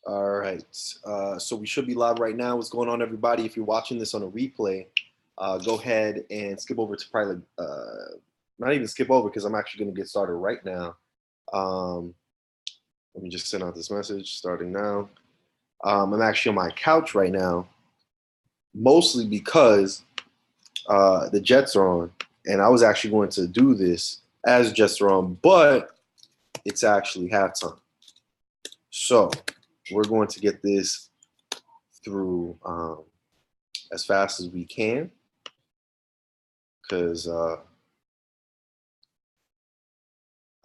All right, so we should be live right now. What's going on, everybody? If you're watching this on a replay, go ahead and skip over to probably, not even skip over because I'm actually going to get started right now. Let me just send out this message starting now. I'm actually on my couch right now, mostly because the Jets are on, and I was actually going to do this as Jets are on, but it's actually halftime. So we're going to get this through as fast as we can because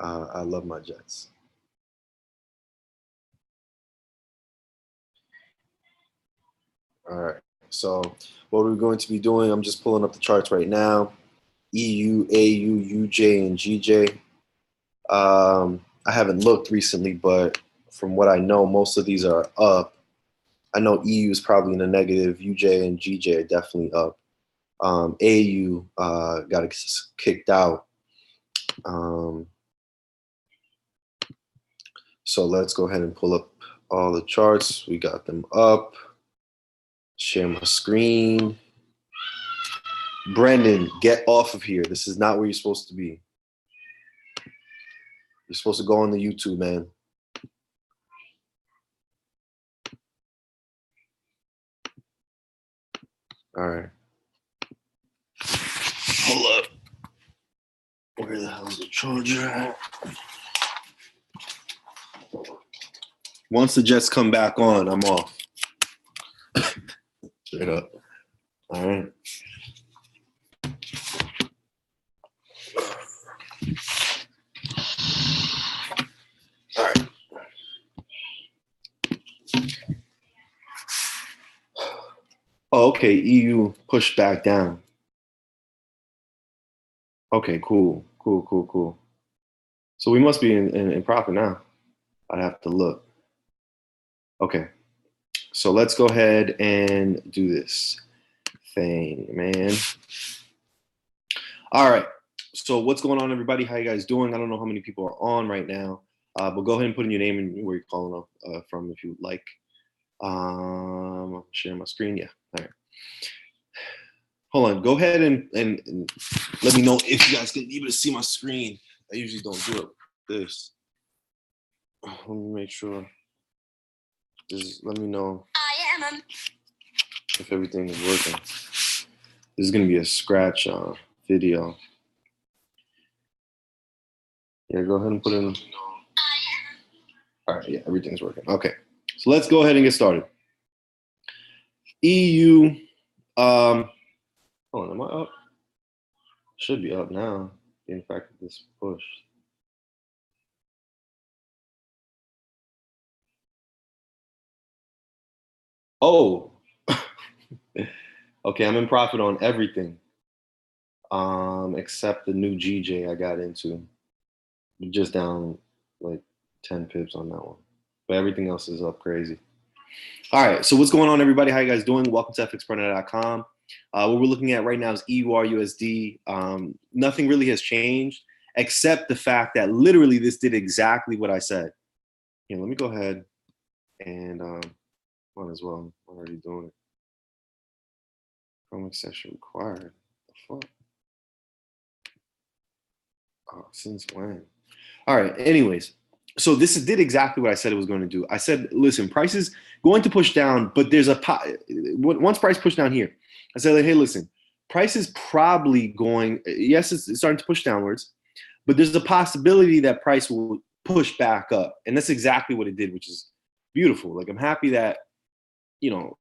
I love my Jets. All right, so what we're going to be doing, I'm just pulling up the charts right now. EU, AU, UJ, and GJ. I haven't looked recently, but from what I know, most of these are up. I know EU is probably in the negative. UJ and GJ are definitely up. AU got kicked out. So let's go ahead and pull up all the charts. We got them up. Share my screen. Brendan, get off of here. This is not where you're supposed to be. You're supposed to go on the YouTube, man. All right. Hold up. Where the hell's the charger at? Once the Jets come back on, I'm off. Straight up. All right. All right. Oh, okay. EU pushed back down. Okay, cool. So we must be in profit now. I'd have to look. Okay. So let's go ahead and do this thing, man. All right. So what's going on, everybody? How you guys doing? I don't know how many people are on right now, but go ahead and put in your name and where you're calling from if you would like. I'll share my screen. Yeah. All right. Hold on. Go ahead and let me know if you guys can able to see my screen. I usually don't do it like this. Let me make sure. Just let me know if everything is working. This is going to be a scratch video. Yeah, go ahead and put in. All right, yeah, everything's working. Okay, so let's go ahead and get started. EU, hold on, am I up? Should be up now. In fact, this push. Oh, okay, I'm in profit on everything, except the new GJ I got into. Just down like 10 pips on that one, but everything else is up crazy. All right, so what's going on, everybody? How you guys doing? Welcome to fxpartner.com. What we're looking at right now is EURUSD. Nothing really has changed except the fact that literally this did exactly what I said. Here, let me go ahead and on as well. I'm already doing it. Chrome extension required. The fuck? Oh, since when? All right. Anyways, so this did exactly what I said it was going to do. I said, listen, price is going to push down, but there's once price pushed down here, I said, hey, listen, price is probably going, yes, it's starting to push downwards, but there's a possibility that price will push back up. And that's exactly what it did, which is beautiful. Like, I'm happy that, you know,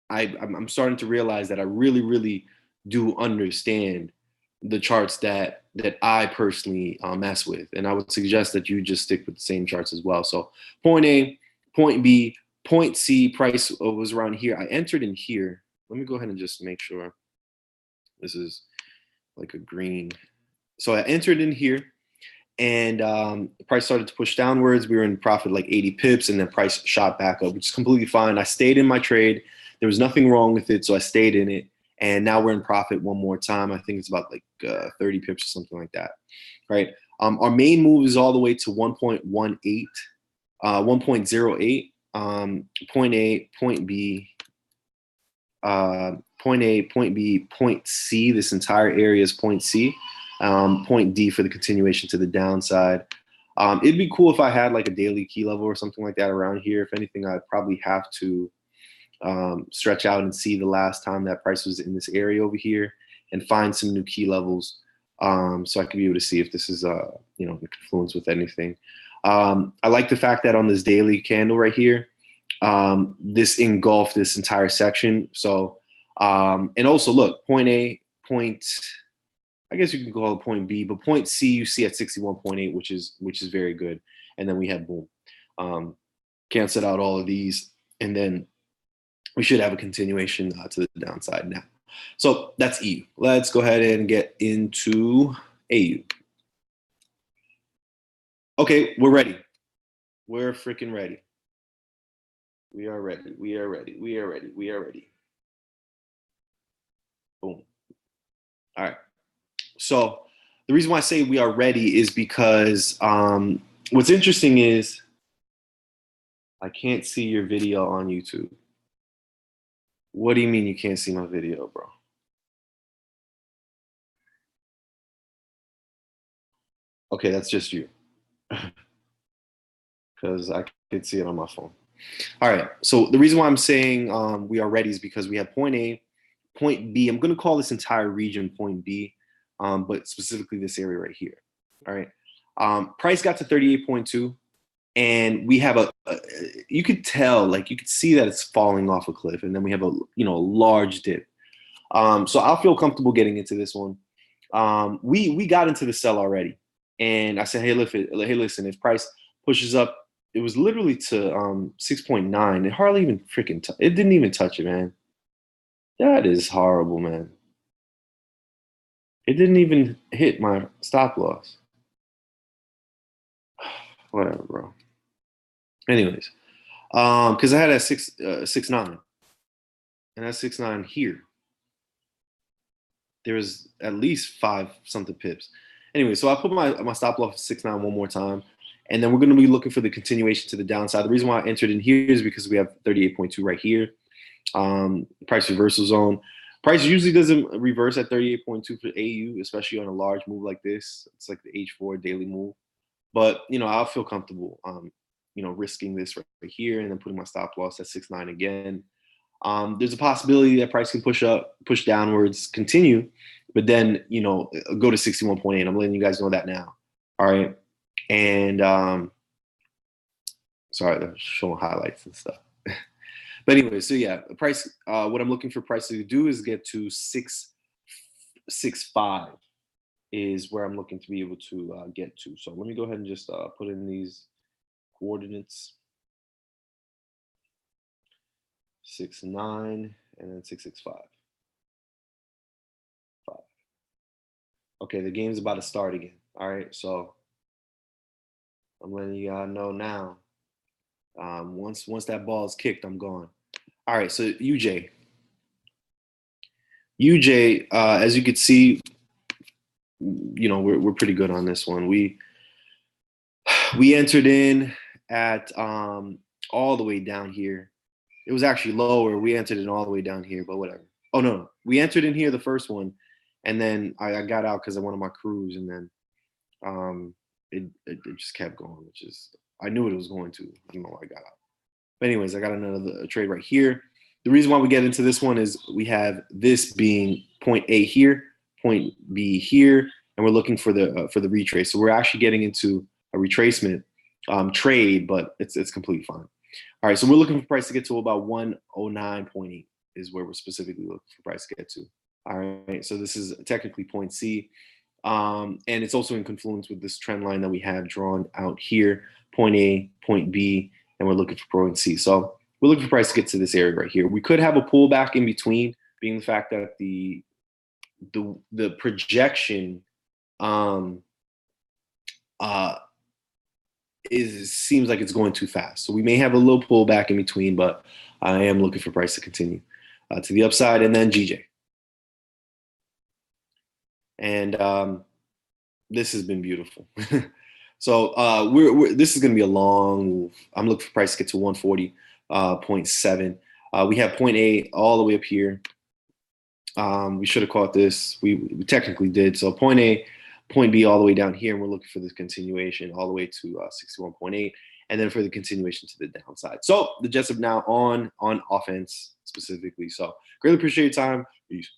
I'm starting to realize that I really, really do understand the charts that I personally mess with. And I would suggest that you just stick with the same charts as well. So point A, point B, point C, price was around here. I entered in here. Let me go ahead and just make sure this is like a green. So I entered in here and price started to push downwards. We were in profit like 80 pips, and then price shot back up, which is completely fine. I stayed in my trade. There was nothing wrong with it, so I stayed in it. And now we're in profit one more time. I think it's about like 30 pips or something like that, right? Our main move is all the way to 1.18, 1.08, point A, point B, point A, point B, point C. This entire area is point C. Point D for the continuation to the downside. It'd be cool if I had like a daily key level or something like that around here. If anything, I'd probably have to stretch out and see the last time that price was in this area over here and find some new key levels, so I could be able to see if this is in confluence with anything. I like the fact that on this daily candle right here, this engulfed this entire section. So and also look, point A, point, I guess you can call it point B, but point C you see at 61.8, which is very good. And then we had boom, canceled out all of these, and then we should have a continuation to the downside now. So that's EU. Let's go ahead and get into AU. Okay, we're ready. We're freaking ready. We are ready. We are ready. We are ready. We are ready. Boom. All right. So the reason why I say we are ready is because what's interesting is I can't see your video on YouTube. What do you mean you can't see my video, bro? Okay, that's just you. Because I could see it on my phone. All right, so the reason why I'm saying we are ready is because we have point A, point B. I'm going to call this entire region point B, but specifically this area right here. All right, price got to 38.2, and we have you could tell, like you could see that it's falling off a cliff, and then we have a large dip. So I'll feel comfortable getting into this one. We got into the sell already, and I said, hey, listen, if price pushes up, it was literally to 6.9. It hardly even freaking it didn't even touch it, man. That is horrible, man. It didn't even hit my stop loss. Whatever, bro. Anyways, because I had a 6.9, and that 6.9 here. There was at least 5 something pips. Anyway, so I put my stop loss at 6.9 one more time, and then we're going to be looking for the continuation to the downside. The reason why I entered in here is because we have 38.2 right here. Price reversal zone. Price usually doesn't reverse at 38.2 for AU, especially on a large move like this. It's like the H4 daily move. But, I'll feel comfortable, risking this right here and then putting my stop loss at 6.9 again. There's a possibility that price can push downwards, continue, but then, go to 61.8. I'm letting you guys know that now. All right. And sorry, they're showing highlights and stuff. But anyway, so yeah, the price, what I'm looking for price to do is get to 6.65 is where I'm looking to be able to get to. So let me go ahead and just put in these coordinates. 6.9 and then 6.65. Okay, the game's about to start again. All right, so I'm letting you know now. Once that ball is kicked, I'm gone. All right, so UJ, as you could see, we're pretty good on this one. We entered in at all the way down here. It was actually lower. We entered in all the way down here, but whatever. Oh no, we entered in here the first one, and then I got out because I wanted my cruise, and then it just kept going, which is, I knew it was going to. I don't know why I got out. But anyways, I got another trade right here. The reason why we get into this one is we have this being point A here, point B here, and we're looking for the retrace. So we're actually getting into a retracement trade, but it's completely fine. All right, so we're looking for price to get to about 109.8 is where we're specifically looking for price to get to. All right, so this is technically point C, and it's also in confluence with this trend line that we have drawn out here, point A, point B, and we're looking for point C. So we're looking for price to get to this area right here. We could have a pullback in between, being the fact that the projection seems like it's going too fast. So we may have a little pullback in between, but I am looking for price to continue to the upside. And then GJ. And this has been beautiful. So this is going to be a long move. I'm looking for price to get to 140.7. We have point A all the way up here. We should have caught this. We technically did. So point A, point B all the way down here, and we're looking for this continuation all the way to 61.8, and then for the continuation to the downside. So the Jets are now on offense specifically. So greatly appreciate your time. Peace.